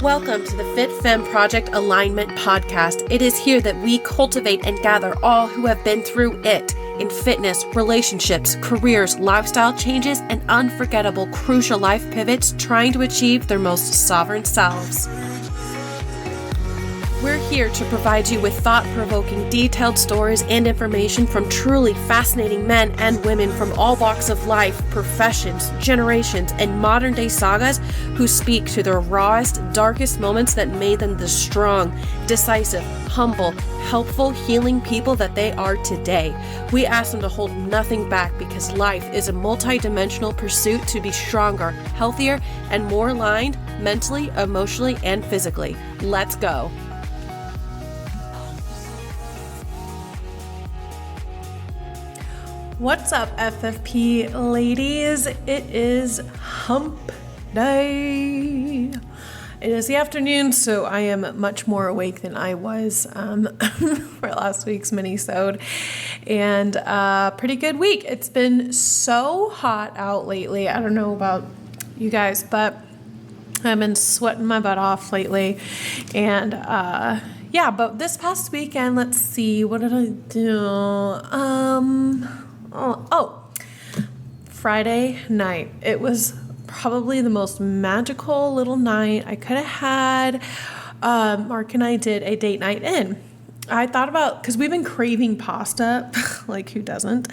Welcome to the Fit Femme Project Alignment Podcast. It is here that we cultivate and gather all who have been through it in fitness, relationships, careers, lifestyle changes, and unforgettable crucial life pivots trying to achieve their most sovereign selves. We're here to provide you with thought-provoking, detailed stories and information from truly fascinating men and women from all walks of life, professions, generations, and modern-day sagas who speak to their rawest, darkest moments that made them the strong, decisive, humble, helpful, healing people that they are today. We ask them to hold nothing back because life is a multi-dimensional pursuit to be stronger, healthier, and more aligned mentally, emotionally, and physically. Let's go. What's up, FFP ladies? It is hump day. It is the afternoon, so I am much more awake than I was for last week's Minisode. And pretty good week. It's been so hot out lately. I don't know about you guys, but I've been sweating my butt off lately. And but this past weekend, let's see, what did I do? Friday night. It was probably the most magical little night I could have had. Mark and I did a date night in. I thought about, because we've been craving pasta, like who doesn't?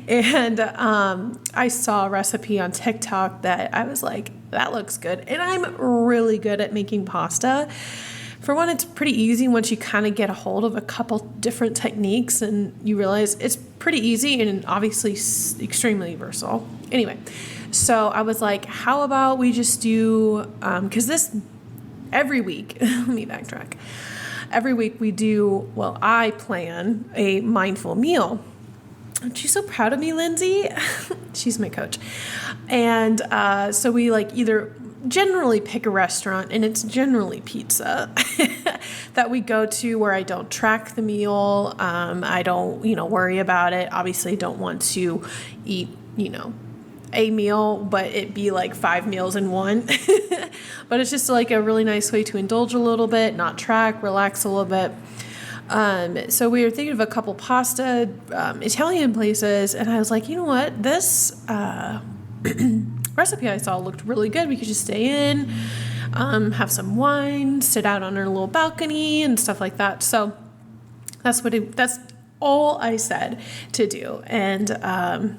And I saw a recipe on TikTok that I was like, that looks good. And I'm really good at making pasta. For one, it's pretty easy once you kind of get a hold of a couple different techniques and you realize it's pretty easy and obviously extremely versatile. Anyway, so I was like, how about we just do, because every week, let me backtrack. Every week I plan a mindful meal. Aren't you so proud of me, Lindsay? She's my coach. And so we either generally pick a restaurant, and it's generally pizza that we go to where I don't track the meal. I don't, worry about it. Obviously don't want to eat, a meal, but it be like 5 meals in one. But it's just like a really nice way to indulge a little bit, not track, relax a little bit. So we were thinking of a couple pasta, Italian places, and I was like, you know what, this, recipe I saw looked really good. We could just stay in, have some wine, sit out on our little balcony and stuff like that. So that's all I said to do. And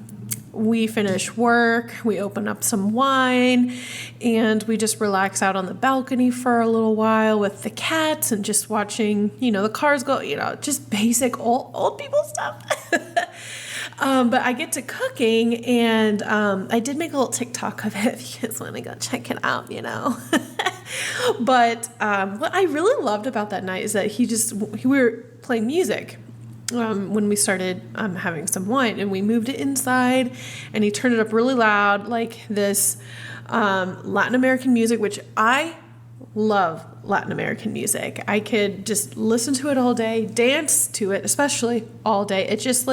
we finish work, we open up some wine, and we just relax out on the balcony for a little while with the cats and just watching, the cars go, just basic old people stuff. But I get to cooking, and I did make a little TikTok of it if you guys want to go check it out, But what I really loved about that night is that we were playing music when we started having some wine, and we moved it inside, and he turned it up really loud, like this Latin American music, which I love Latin American music. I could just listen to it all day, dance to it, especially all day. It just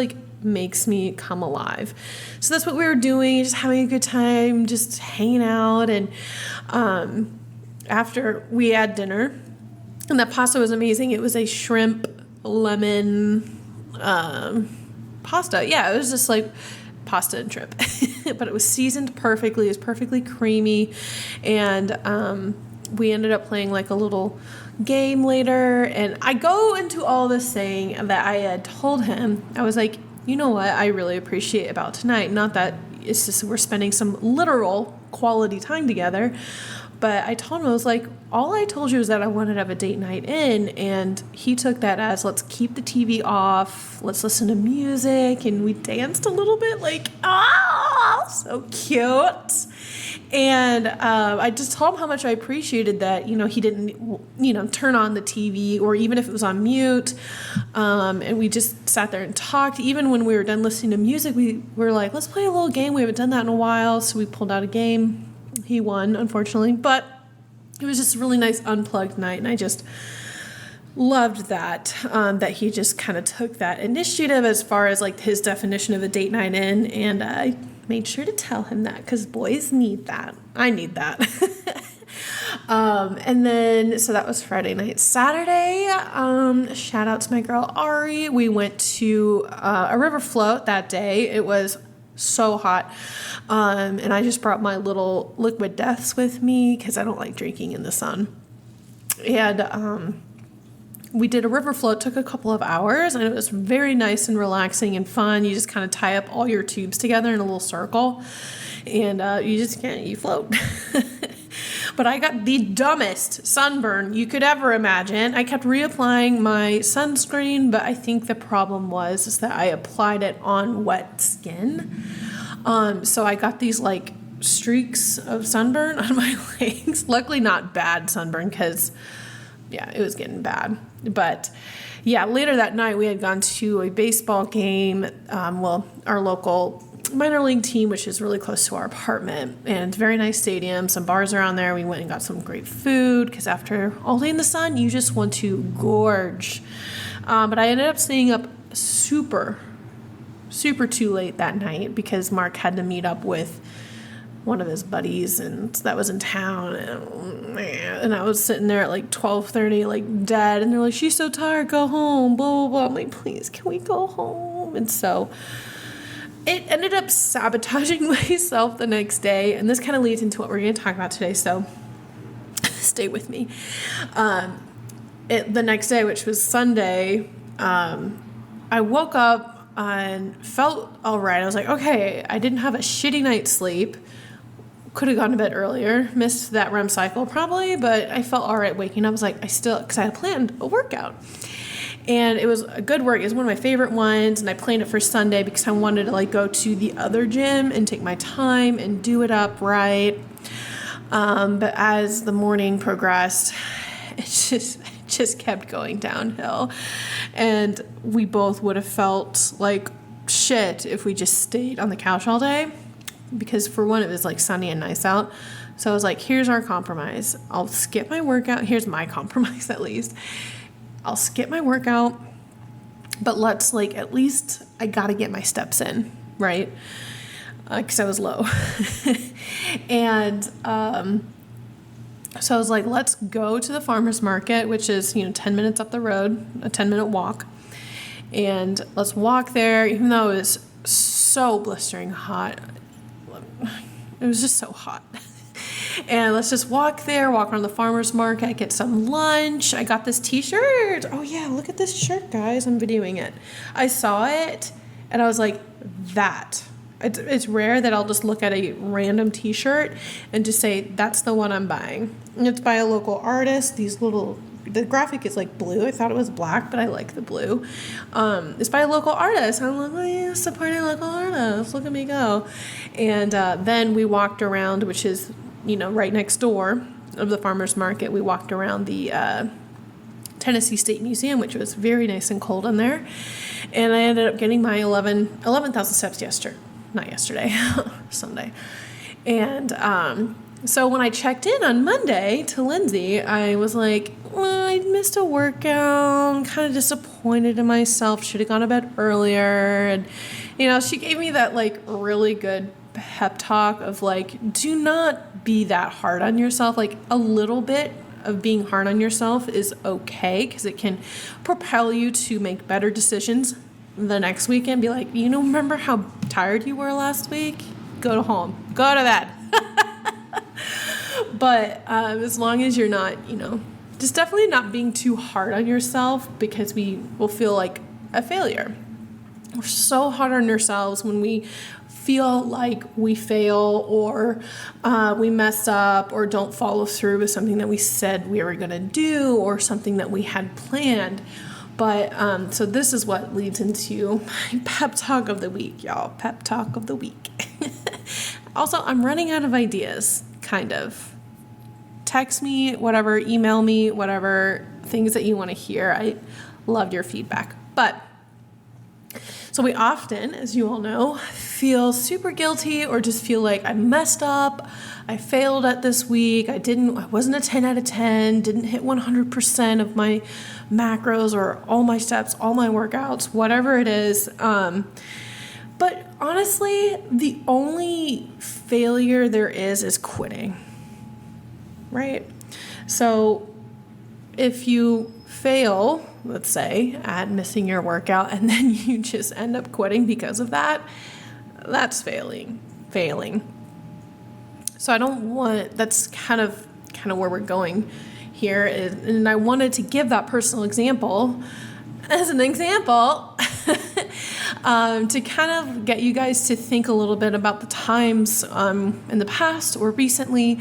makes me come alive. So that's what we were doing, just having a good time, just hanging out. And after we had dinner, and that pasta was amazing. It was a shrimp lemon pasta. Yeah, it was just like pasta and shrimp, but it was seasoned perfectly. It was perfectly creamy. And we ended up playing a little game later. And I go into all this saying that I had told him, I was like, you know what I really appreciate about tonight? Not that it's just we're spending some literal quality time together, but I told him, I was like, all I told you is that I wanted to have a date night in, and he took that as, let's keep the TV off, let's listen to music, and we danced a little bit, so cute. And I just told him how much I appreciated that, he didn't, turn on the TV, or even if it was on mute. And we just sat there and talked. Even when we were done listening to music, we were like, let's play a little game. We haven't done that in a while. So we pulled out a game. He won, unfortunately. But it was just a really nice unplugged night. And I just loved that he just kind of took that initiative as far as his definition of a date night in. And I made sure to tell him that because boys need that. I need that. And then, so that was Friday night. Saturday, shout out to my girl Ari. We went to a river float that day. It was so hot. And I just brought my little liquid deaths with me because I don't like drinking in the sun. And we did a river float, took a couple of hours, and it was very nice and relaxing and fun. You just kind of tie up all your tubes together in a little circle, and you float. But I got the dumbest sunburn you could ever imagine. I kept reapplying my sunscreen, but I think the problem was that I applied it on wet skin. So I got these like streaks of sunburn on my legs. Luckily not bad sunburn because, yeah, it was getting bad. But yeah, later that night we had gone to a baseball game. Our local minor league team, which is really close to our apartment, and very nice stadium, some bars around there. We went and got some great food because after all day in the sun, you just want to gorge. But I ended up staying up super too late that night because Mark had to meet up with one of his buddies, and that was in town, and I was sitting there at like 12:30 like dead, and they're like, she's so tired, go home, blah blah blah. I'm like, please, can we go home? And so it ended up sabotaging myself the next day, and this kind of leads into what we're going to talk about today, so stay with me. The next day, which was Sunday, I woke up and felt all right. I was like, okay, I didn't have a shitty night's sleep. Could have gone to bed earlier, missed that REM cycle probably, but I felt all right waking up. I was like, because I had planned a workout. And it was a good work. It was one of my favorite ones, and I planned it for Sunday because I wanted to like go to the other gym and take my time and do it up right. But as the morning progressed, it just kept going downhill, and we both would have felt like shit if we just stayed on the couch all day. Because for one, it was like sunny and nice out. So I was like, here's our compromise. I'll skip my workout. Here's my compromise, at least. I'll skip my workout, but let's like, at least I got to get my steps in, right? Because I was low. And so I was like, let's go to the farmer's market, which is, 10 minutes up the road, a 10-minute walk. And let's walk there, even though it was so blistering hot. It was just so hot. And let's just walk around the farmer's market, get some lunch. I got this t-shirt. Oh yeah, look at this shirt, guys. I'm videoing it. I saw it and I was like, that. It's rare that I'll just look at a random t-shirt and just say, that's the one I'm buying. And it's by a local artist. The graphic is like blue. I thought it was black, but I like the blue. It's by a local artist. I'm like, oh yeah, supporting local artists. Look at me go. And then we walked around, which is, right next door of the farmer's market. We walked around the Tennessee State Museum, which was very nice and cold in there. And I ended up getting my 11,000 steps not yesterday, Sunday. And so when I checked in on Monday to Lindsay, I was like, well, I missed a workout. I'm kind of disappointed in myself. Should have gone to bed earlier. And, she gave me that like really good pep talk of like, do not be that hard on yourself. Like a little bit of being hard on yourself is okay because it can propel you to make better decisions the next weekend. Be like, remember how tired you were last week? Go home. Go to bed. But as long as you're not, just definitely not being too hard on yourself because we will feel like a failure. We're so hard on ourselves when we feel like we fail or we mess up or don't follow through with something that we said we were going to do or something that we had planned. But so this is what leads into my pep talk of the week, y'all. Pep talk of the week. Also, I'm running out of ideas, kind of. Text me, whatever, email me, whatever, things that you want to hear. I loved your feedback. But so we often, as you all know, feel super guilty or just feel like I messed up, I failed at this week, I wasn't a 10 out of 10, didn't hit 100% of my macros or all my steps, all my workouts, whatever it is. But honestly, the only failure there is quitting. right? So if you fail, let's say, at missing your workout and then you just end up quitting because of that, that's failing. So I don't want, that's kind of where we're going here. And I wanted to give that personal example as an example to kind of get you guys to think a little bit about the times in the past or recently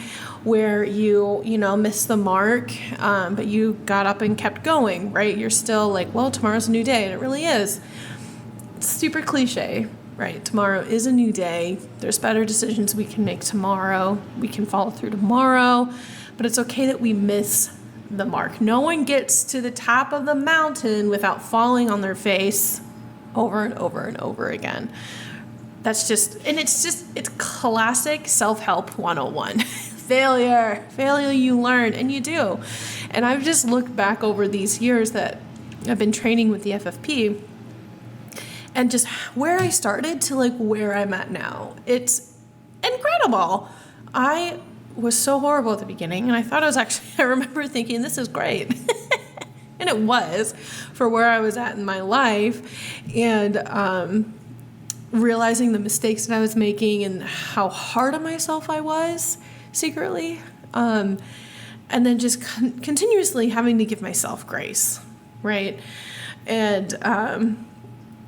where you missed the mark, but you got up and kept going, right? You're still like, well, tomorrow's a new day, and it really is. It's super cliche, right? Tomorrow is a new day. There's better decisions we can make tomorrow. We can follow through tomorrow, but it's okay that we miss the mark. No one gets to the top of the mountain without falling on their face over and over and over again. It's classic self-help 101. Failure, you learn, and you do. And I've just looked back over these years that I've been training with the FFP and just where I started to like where I'm at now. It's incredible. I was so horrible at the beginning, and I remember thinking, this is great. And it was for where I was at in my life, and realizing the mistakes that I was making and how hard on myself I was secretly, and then just continuously having to give myself grace, right? And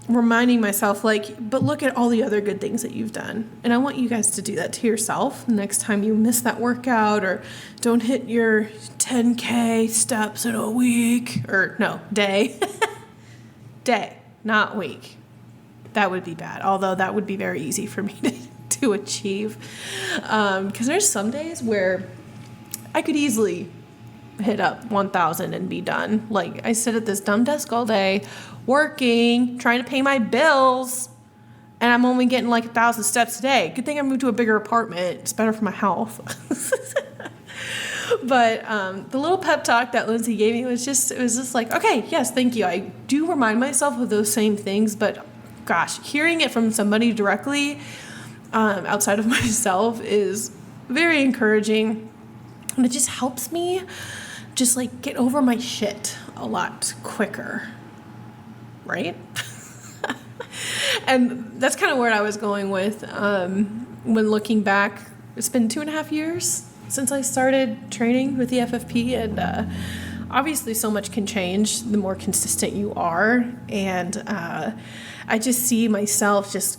reminding myself, like, but look at all the other good things that you've done. And I want you guys to do that to yourself the next time you miss that workout or don't hit your 10K steps in a week, or no, day. Day, not week. That would be bad, although that would be very easy for me to achieve. Because there's some days where I could easily hit up 1,000 and be done. Like, I sit at this dumb desk all day, working, trying to pay my bills, and I'm only getting like 1,000 steps a day. Good thing I moved to a bigger apartment. It's better for my health. But the little pep talk that Lindsay gave me was just like, okay, yes, thank you. I do remind myself of those same things, but gosh, hearing it from somebody directly outside of myself is very encouraging. And it just helps me just like get over my shit a lot quicker, right? And that's kind of where I was going with when looking back. It's been 2.5 years since I started training with the FFP, and obviously so much can change the more consistent you are. And I just see myself just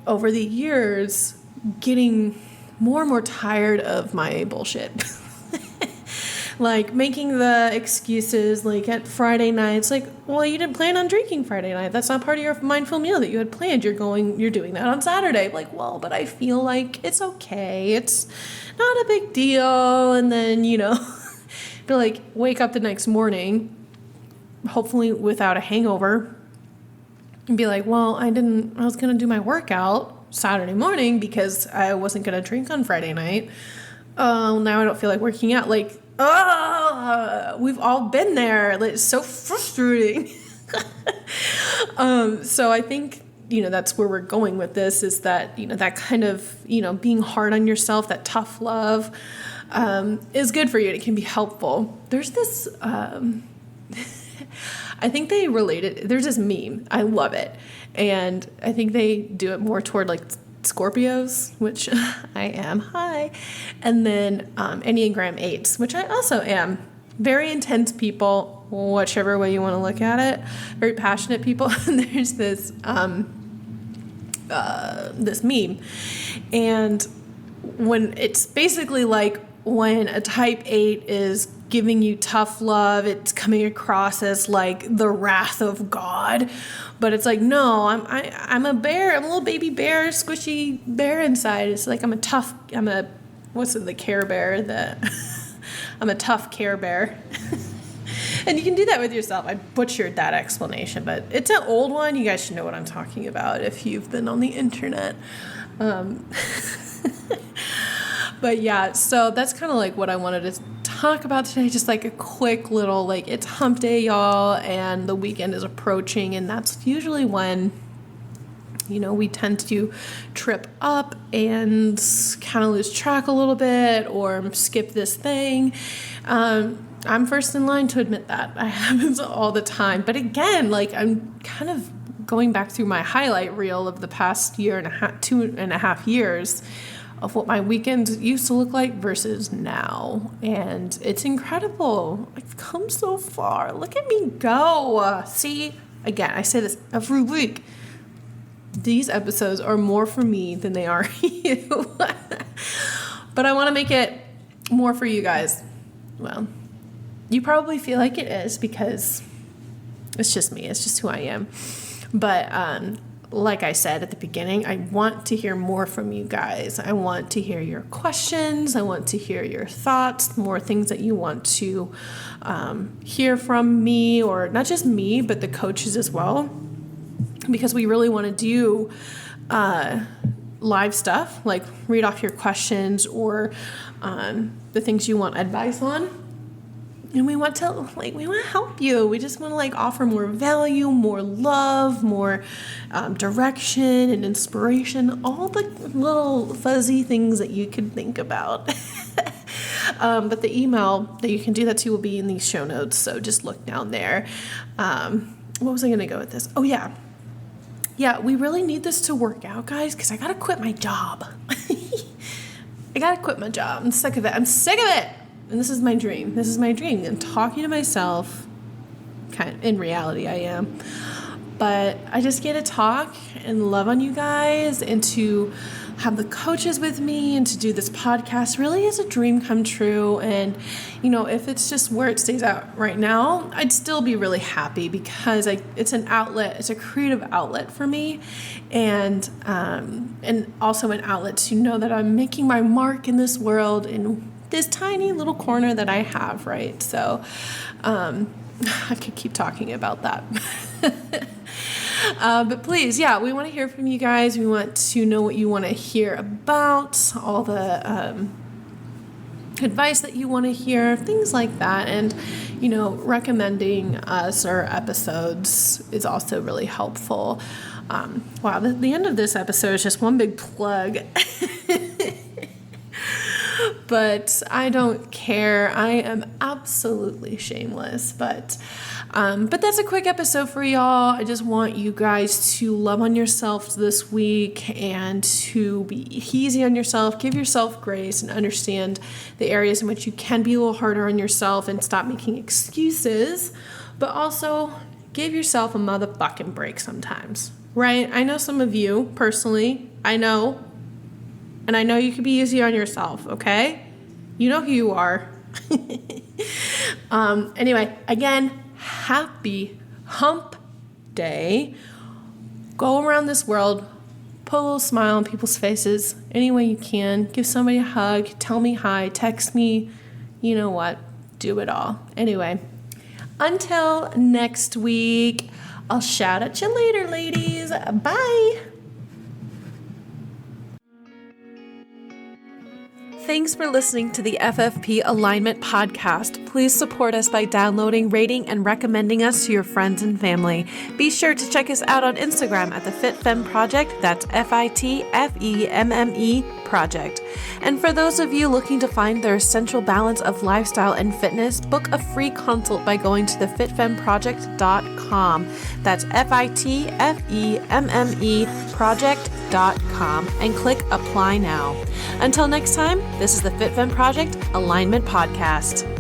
over the years getting more and more tired of my bullshit. Like making the excuses, like at Friday nights, like, well, you didn't plan on drinking Friday night. That's not part of your mindful meal that you had planned. You're doing that on Saturday. Like, well, but I feel like it's okay. It's not a big deal. And then, be like, wake up the next morning, hopefully without a hangover, and be like, well, I was going to do my workout Saturday morning because I wasn't going to drink on Friday night. Oh, now I don't feel like working out. Like, we've all been there. It's so frustrating. So I think, that's where we're going with this, is that, that kind of, being hard on yourself, that tough love, is good for you. It can be helpful. There's this, I think they related, there's this meme. I love it. And I think they do it more toward like Scorpios, which I am. Hi. And then Enneagram 8s, which I also am. Very intense people, whichever way you want to look at it. Very passionate people. And there's this this meme. And when it's basically like when a type 8 is giving you tough love, it's coming across as like the wrath of God. But it's like, no, I'm a bear. I'm a little baby bear, squishy bear inside. It's like the Care Bear? I'm a tough Care Bear. And you can do that with yourself. I butchered that explanation, but it's an old one. You guys should know what I'm talking about if you've been on the internet. But yeah, so that's kind of like what I wanted to talk about today. Just like a quick little, like, it's hump day, y'all, and the weekend is approaching, and that's usually when We tend to trip up and kind of lose track a little bit or skip this thing. I'm first in line to admit that. It happens all the time. But again, I'm kind of going back through my highlight reel of the past 2.5 years of what my weekends used to look like versus now. And it's incredible. I've come so far. Look at me go. See, again, I say this every week. These episodes are more for me than they are you. But I want to make it more for you guys. Well, you probably feel like it is because it's just me. It's just who I am. But like I said at the beginning, I want to hear more from you guys. I want to hear your questions. I want to hear your thoughts, more things that you want to hear from me, or not just me, but the coaches as well, because we really want to do live stuff, like read off your questions or the things you want advice on. And we want to help you. We just want to offer more value, more love, more direction and inspiration, all the little fuzzy things that you could think about. But the email that you can do that to will be in these show notes. So just look down there. What was I going to go with this? Oh, yeah. Yeah, we really need this to work out, guys, because I got to quit my job. I got to quit my job. I'm sick of it. And this is my dream. I'm talking to myself. Kind of, in reality, I am. But I just get to talk and love on you guys and to have the coaches with me and to do this podcast really is a dream come true. And, if it's just where it stays out right now, I'd still be really happy because it's an outlet. It's a creative outlet for me. And also an outlet to know that I'm making my mark in this world in this tiny little corner that I have, right? So I could keep talking about that. But please, we want to hear from you guys. We want to know what you want to hear about, all the advice that you want to hear, things like that. And, recommending us or episodes is also really helpful. Wow, the end of this episode is just one big plug. But I don't care. I am absolutely shameless. But that's a quick episode for y'all. I just want you guys to love on yourself this week and to be easy on yourself, give yourself grace, and understand the areas in which you can be a little harder on yourself and stop making excuses. But also give yourself a motherfucking break sometimes, right? I know some of you personally. I know. And I know you can be easy on yourself, okay? You know who you are. Anyway, again, happy hump day. Go around this world, put a little smile on people's faces any way you can. Give somebody a hug, tell me hi, text me. You know what? Do it all. Anyway, until next week, I'll shout at you later, ladies. Bye. Thanks for listening to the FFP Alignment Podcast. Please support us by downloading, rating, and recommending us to your friends and family. Be sure to check us out on Instagram at the FitFemme Project. That's FITFEMME Project. And for those of you looking to find their essential balance of lifestyle and fitness, book a free consult by going to thefitfemmeproject.com. That's FITFEMME Project.com and click Apply Now. Until next time, this is the FitFemme Project Alignment Podcast.